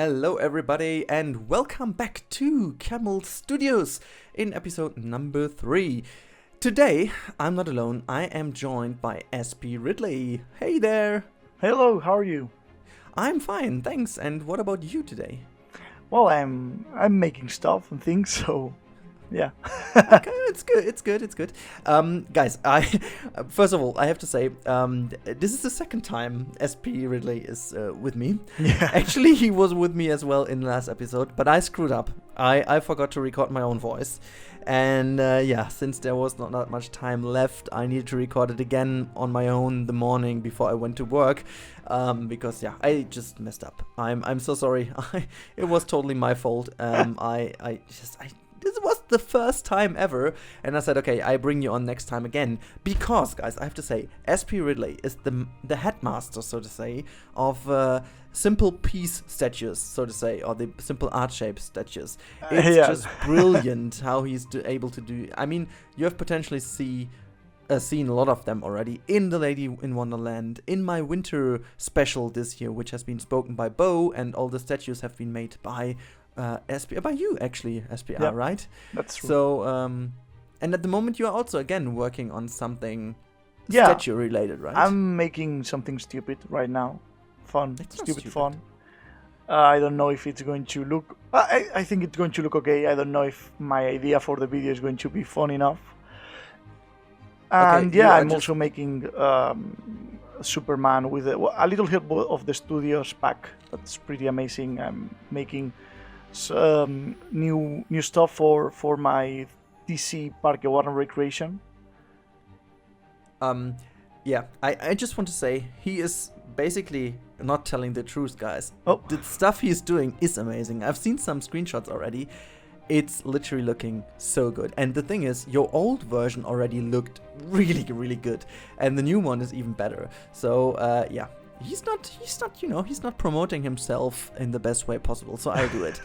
Hello everybody and welcome back to Camel Studios in episode number 3. Today, I'm not alone, I am joined by SPRidley. Hey there! Hello, how are you? I'm fine, thanks. And what about you today? Well, I'm making stuff and things, so yeah. Okay, it's good. Guys, first of all, I have to say, this is the second time SPRidley is with me. Yeah. Actually, he was with me as well in the last episode, but I screwed up. I forgot to record my own voice. And since there was not that much time left, I needed to record it again on my own the morning before I went to work. Because I just messed up. I'm so sorry. It was totally my fault. This was the first time ever, and I said, okay, I bring you on next time again. Because, guys, I have to say, SPRidley is the headmaster, so to say, of simple piece statues, so to say, or the simple art-shaped statues. It's just brilliant how he's able to do. I mean, you have potentially seen a lot of them already in The Lady in Wonderland, in my winter special this year, which has been spoken by Bo, and all the statues have been made by by you actually, SPR, yeah, right? That's true. So, and at the moment you are also again working on something statue related, right? I'm making something stupid right now. Fun, It's stupid fun. I don't know if it's going to look. I think it's going to look okay. I don't know if my idea for the video is going to be fun enough. And I'm also making Superman with a little help of the studio's pack. That's pretty amazing. I'm making new stuff for my DC Parque Warner Recreation. I just want to say he is basically not telling the truth, guys. Oh. The stuff he's doing is amazing. I've seen some screenshots already. It's literally looking so good. And the thing is, your old version already looked really, really good. And the new one is even better. So, he's not promoting himself in the best way possible. So I'll do it.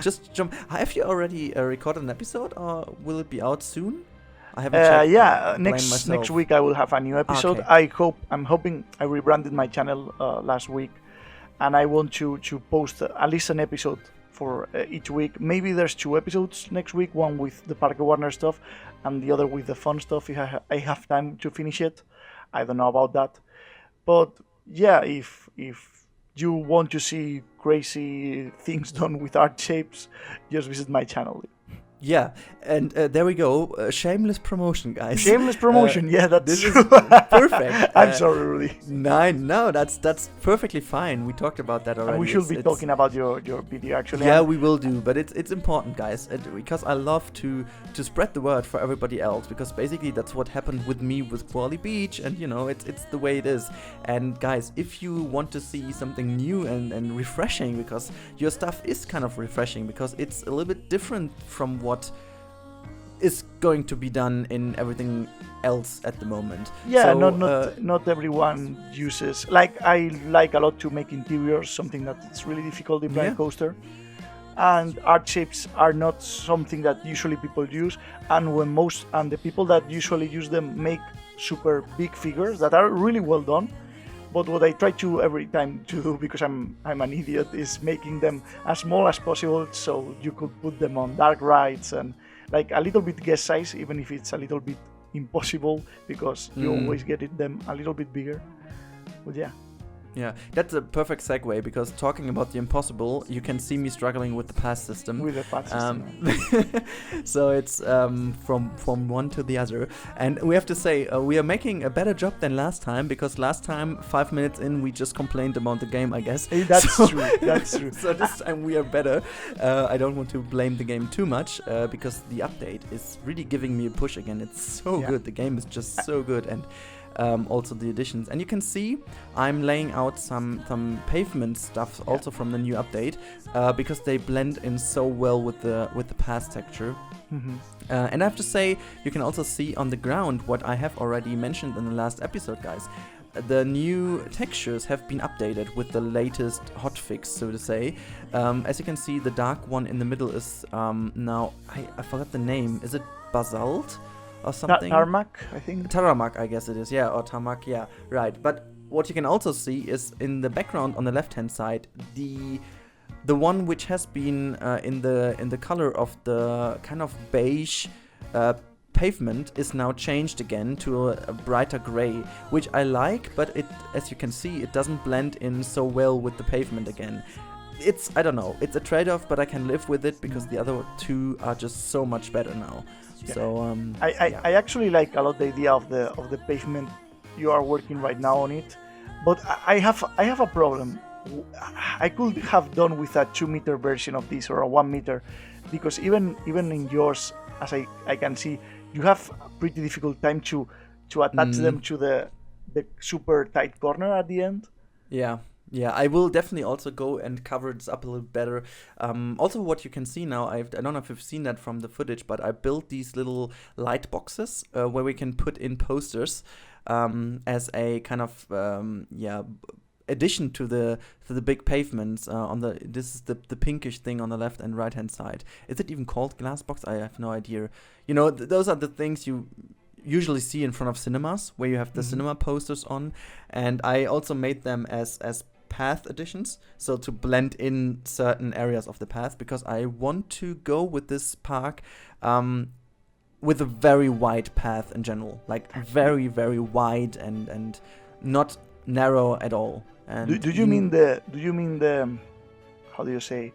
Just jump. Have you already recorded an episode, or will it be out soon? I haven't checked. Next week I will have a new episode. Okay. I'm hoping. I rebranded my channel last week, and I want to post at least an episode for each week. Maybe there's 2 episodes next week, one with the Parque Warner stuff and the other with the fun stuff if I have time to finish it. I don't know about that. But yeah, if you want to see crazy things done with art shapes, just visit my channel. Yeah, and there we go. Shameless promotion, guys. Shameless promotion, that's true. Perfect. I'm sorry, Rudi. No, that's perfectly fine. We talked about that already. And we should be talking about your video, actually. Yeah, we will do, but it's important, guys, because I love to spread the word for everybody else, because basically that's what happened with me with Koali Beach, and it's the way it is. And guys, if you want to see something new and refreshing, because your stuff is kind of refreshing, because it's a little bit different from what is going to be done in everything else at the moment. Yeah, so, not everyone uses. Like, I like a lot to make interiors, something that it's really difficult in Blind Coaster. And art shapes are not something that usually people use. And the people that usually use them make super big figures that are really well done. But what I try to every time to do, because I'm an idiot, is making them as small as possible, so you could put them on dark rides and like a little bit guest size, even if it's a little bit impossible, because you always get them a little bit bigger. But yeah, that's a perfect segue, because talking about the impossible, you can see me struggling with the pass system. With the pass system. So it's from one to the other. And we have to say, we are making a better job than last time, because last time, 5 minutes in, we just complained about the game, I guess. That's true. So this time we are better. I don't want to blame the game too much, because the update is really giving me a push again. It's so good. The game is just so good. And also the additions, and you can see I'm laying out some pavement stuff also from the new update, because they blend in so well with the past texture. And I have to say, you can also see on the ground what I have already mentioned in the last episode, guys. The new textures have been updated with the latest hotfix, so to say. As you can see, the dark one in the middle is now, I forgot the name. Is it basalt or something? Tarmac, I think. Tarmac, I guess it is, yeah, or tarmac, yeah, right. But what you can also see is in the background on the left-hand side, the the one which has been in the color of the kind of beige pavement is now changed again to a brighter gray, which I like, but it, as you can see, it doesn't blend in so well with the pavement again. I don't know, it's a trade-off, but I can live with it because the other two are just so much better now. Yeah. So I actually like a lot the idea of the pavement. You are working right now on it, but I have a problem. I could have done with a 2-meter version of this or a 1 meter, because even in yours, as I can see, you have a pretty difficult time to attach them to the super tight corner at the end. Yeah, I will definitely also go and cover this up a little better. Also, what you can see now, I don't know if you've seen that from the footage, but I built these little light boxes where we can put in posters as a kind of addition to the big pavements this is the pinkish thing on the left and right hand side. Is it even called glass box? I have no idea. You know, those are the things you usually see in front of cinemas where you have the cinema posters on, and I also made them as path additions, so to blend in certain areas of the path, because I want to go with this park with a very wide path in general, like very, very wide and not narrow at all. And do you mean the how do you say,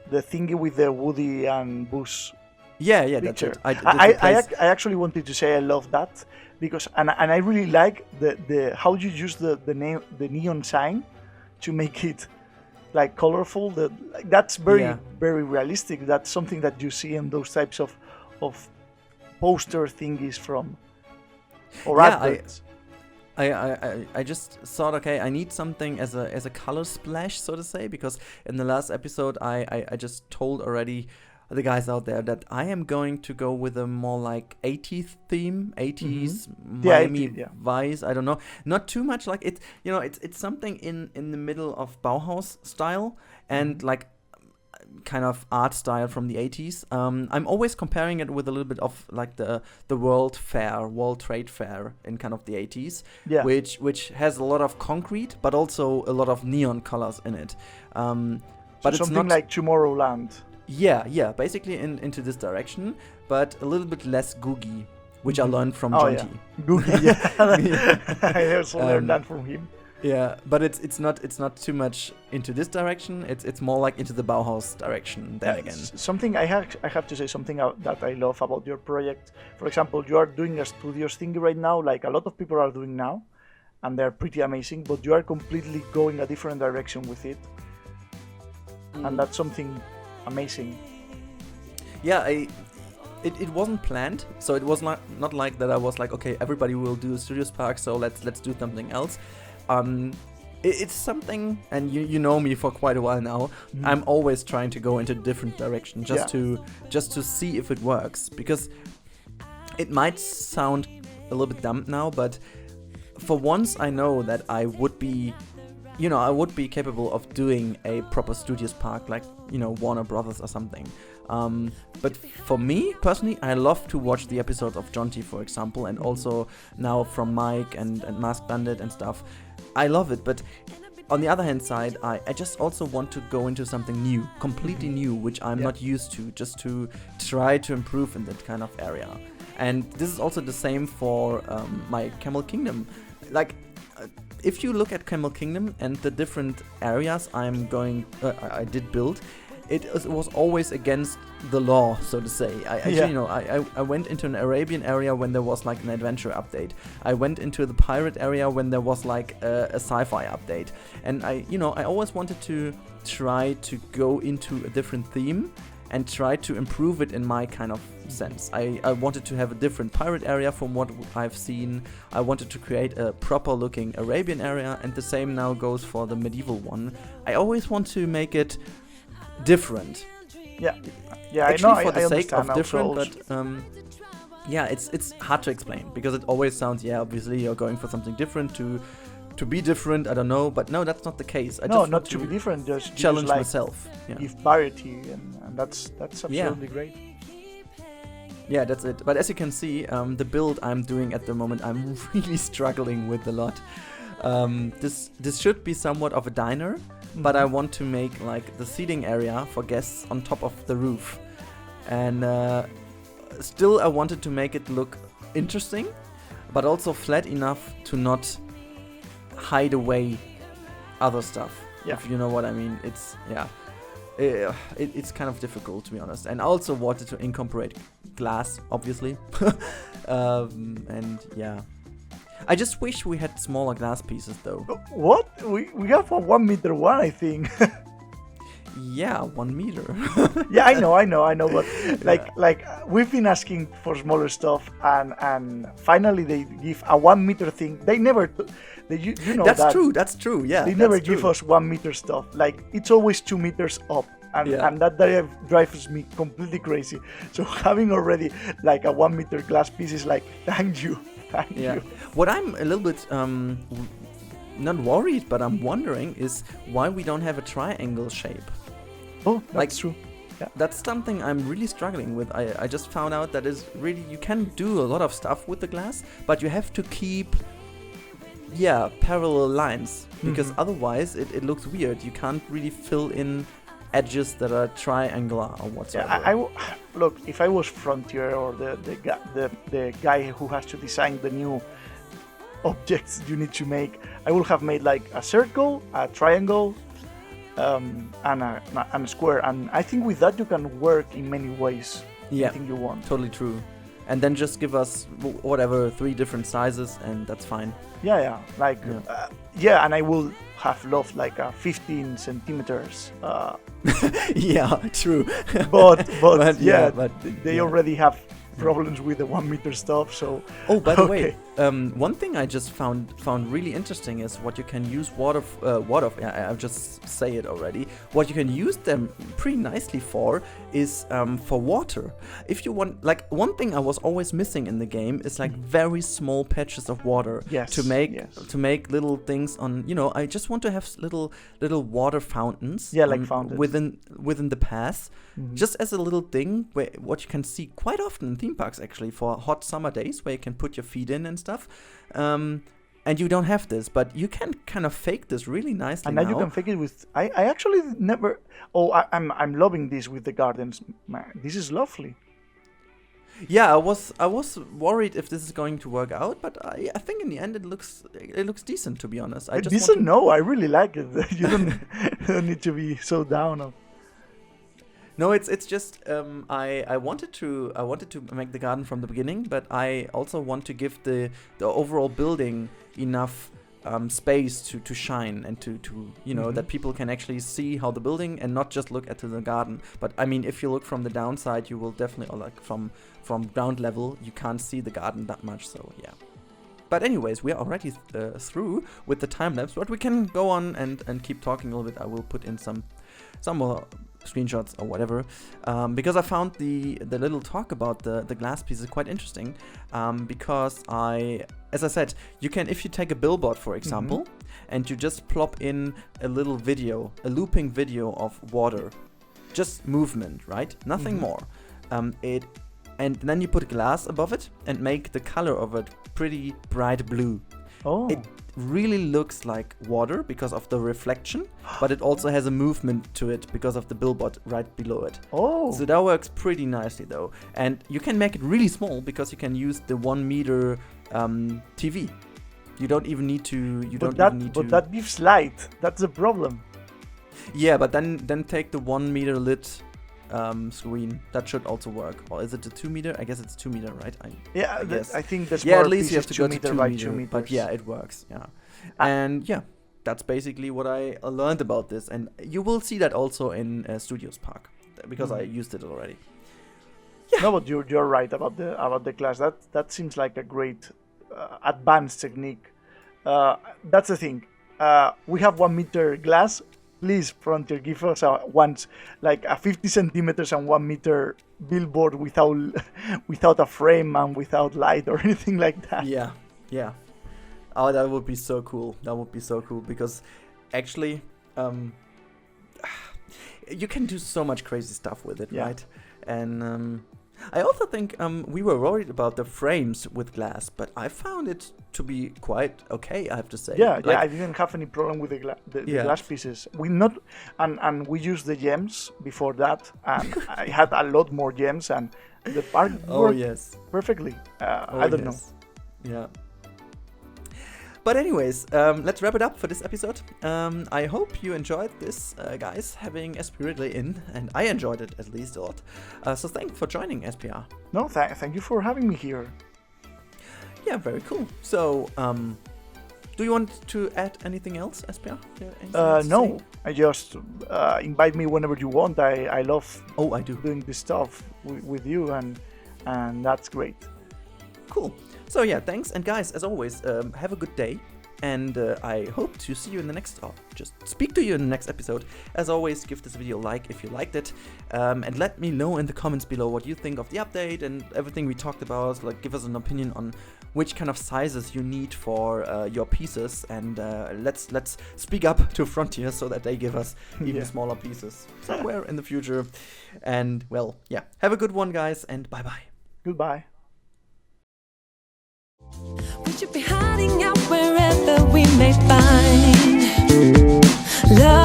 the thingy with the Woody and Buzz? Yeah, picture? that's it. I actually wanted to say I love that, because and I really like the how you use the neon sign to make it like colorful. That's very realistic. That's something that you see in those types of poster thingies from or adverts. I just thought, okay, I need something as a color splash, so to say, because in the last episode I just told already the guys out there that I am going to go with a more like 80s theme, 80s Miami Vice. I don't know, not too much like it. You know, it's something in the middle of Bauhaus style and like kind of art style from the 80s. I'm always comparing it with a little bit of like the World Trade Fair in kind of the 80s, which has a lot of concrete but also a lot of neon colors in it. But it's something not like Tomorrowland. Yeah, basically into this direction, but a little bit less googie, which I learned from Jonty. Googie, yeah. I also learned that from him. Yeah, but it's not too much into this direction. It's more like into the Bauhaus direction. Then again, something I have to say something that I love about your project. For example, you are doing a studios thing right now, like a lot of people are doing now, and they're pretty amazing. But you are completely going a different direction with it, and that's something amazing. Yeah, it wasn't planned, so it was not like that. I was like, okay, everybody will do a studios park, so let's do something else. It's something, and you know me for quite a while now. I'm always trying to go into a different direction just to see if it works, because it might sound a little bit dumb now, but for once I know that I would be capable of doing a proper studios park, like, you know, Warner Brothers or something. But for me personally, I love to watch the episodes of Jonty, for example, and also now from Mike and Masked Bandit and stuff. I love it, but on the other hand side, I just also want to go into something new, completely new, which I'm not used to, just to try to improve in that kind of area. And this is also the same for my Camel Kingdom. Like, if you look at Camel Kingdom and the different areas I did build, it was always against the law, so to say. I went into an Arabian area when there was like an adventure update. I went into the pirate area when there was like a sci-fi update. And I always wanted to try to go into a different theme and try to improve it in my kind of sense. I wanted to have a different pirate area from what I've seen. I wanted to create a proper looking Arabian area, and the same now goes for the medieval one. I always want to make it different. Actually, I know. For the I sake of different, but it's hard to explain, because it always sounds, obviously you're going for something different to be different. I don't know, but no, that's not the case. Not to be different. Just challenge myself. Give variety, and that's absolutely great. Yeah, that's it. But as you can see, the build I'm doing at the moment, I'm really struggling with a lot. This should be somewhat of a diner, but I want to make like the seating area for guests on top of the roof. And still I wanted to make it look interesting, but also flat enough to not hide away other stuff. Yeah. If you know what I mean. It's kind of difficult, to be honest. And I also wanted to incorporate glass, obviously. And yeah, I just wish we had smaller glass pieces though. What? We have a 1 meter one, I think. Yeah, 1 meter. Yeah, I know, but like we've been asking for smaller stuff, and finally they give a 1 meter thing. They never, you know That's that. true. That's true. Yeah. They never give us 1 meter stuff. Like it's always 2 meters up, and that drives me completely crazy. So having already like a 1 meter glass piece is like, thank you. What I'm a little bit not worried, but I'm wondering is why we don't have a triangle shape. Oh, that's true. Yeah. That's something I'm really struggling with. I just found out that is really, you can do a lot of stuff with the glass, but you have to keep parallel lines, because otherwise it looks weird. You can't really fill in edges that are triangular or whatsoever. Yeah, look, if I was Frontier or the guy who has to design the new objects you need to make, I would have made like a circle, a triangle, and a square, and I think with that you can work in many ways. Anything you want. Totally true. And then just give us whatever 3 different sizes, and that's fine. Yeah. And I will have loved like a 15 centimeters. Yeah, true. but they yeah. already have problems with the 1 meter stuff. So by the way, one thing I just found really interesting is what you can use I'll just say it already. What you can use them pretty nicely for is for water. If you want, like, one thing I was always missing in the game is like very small patches of water to make little things on. I just want to have little water fountains. Yeah, like fountains within the path. Just as a little thing where what you can see quite often in theme parks, actually, for hot summer days where you can put your feet in and stuff. And you don't have this, but you can kind of fake this really nicely. And now you can fake it with. I actually never. Oh, I'm loving this with the gardens. Man, this is lovely. Yeah, I was worried if this is going to work out, but I think in the end it looks decent, to be honest. No, I really like it. You don't need to be so down on. No, it's just I wanted to make the garden from the beginning, but I also want to give the overall building enough space to shine and to that people can actually see how the building and not just look at the garden. But I mean, if you look from the downside, you will definitely, or like from ground level, you can't see the garden that much. So yeah. But anyways, we are already through with the time lapse, but we can go on and keep talking a little bit. I will put in some more screenshots or whatever, because I found the little talk about the glass pieces quite interesting, because as I said, you can, if you take a billboard, for example, and you just plop in a little video, a looping video of water, just movement, right? Nothing more. And then you put glass above it and make the color of it pretty bright blue. Oh. It really looks like water because of the reflection, but it also has a movement to it because of the billboard right below it. Oh. So that works pretty nicely though. And you can make it really small because you can use the 1 meter TV. You don't even need to. But that gives light. That's the problem. Yeah, but then take the 1 meter lit screen. That should also work. Or is it a 2 meter? I guess it's 2 meter, right? I think that's at least you have to 2 go meter to 2 by meter. 2 meters. But yeah, it works. Yeah, and yeah, that's basically what I learned about this. And you will see that also in Studios Park because I used it already. Yeah. No, but you're right about the glass. That seems like a great advanced technique. That's the thing. We have 1 meter glass. Please, Frontier, give us like a 50 centimeters and 1 meter billboard without a frame and without light or anything like that. Yeah. Oh, that would be so cool. Because actually, you can do so much crazy stuff with it, right? And I also think we were worried about the frames with glass, but I found it to be quite okay, I have to say. Yeah, I didn't have any problem with the glass pieces. And we used the gems before that, and I had a lot more gems, and the park worked perfectly. I don't know. Yeah. But anyways, let's wrap it up for this episode. I hope you enjoyed this, guys, having SPRidley in, and I enjoyed it at least a lot. So thanks for joining, SPR. No, thank you for having me here. Yeah, very cool. So, do you want to add anything else, SPR? No, I just invite me whenever you want. I love I do. doing this stuff with you, and that's great. Cool. So yeah, thanks, and guys, as always, have a good day, and I hope to see you in the next, or just speak to you in the next episode. As always, give this video a like if you liked it, and let me know in the comments below what you think of the update and everything we talked about. Like, give us an opinion on which kind of sizes you need for your pieces, and let's speak up to Frontier so that they give us even smaller pieces somewhere in the future. And well, yeah, have a good one, guys, and bye bye. Goodbye. We should be hiding out wherever we may find love.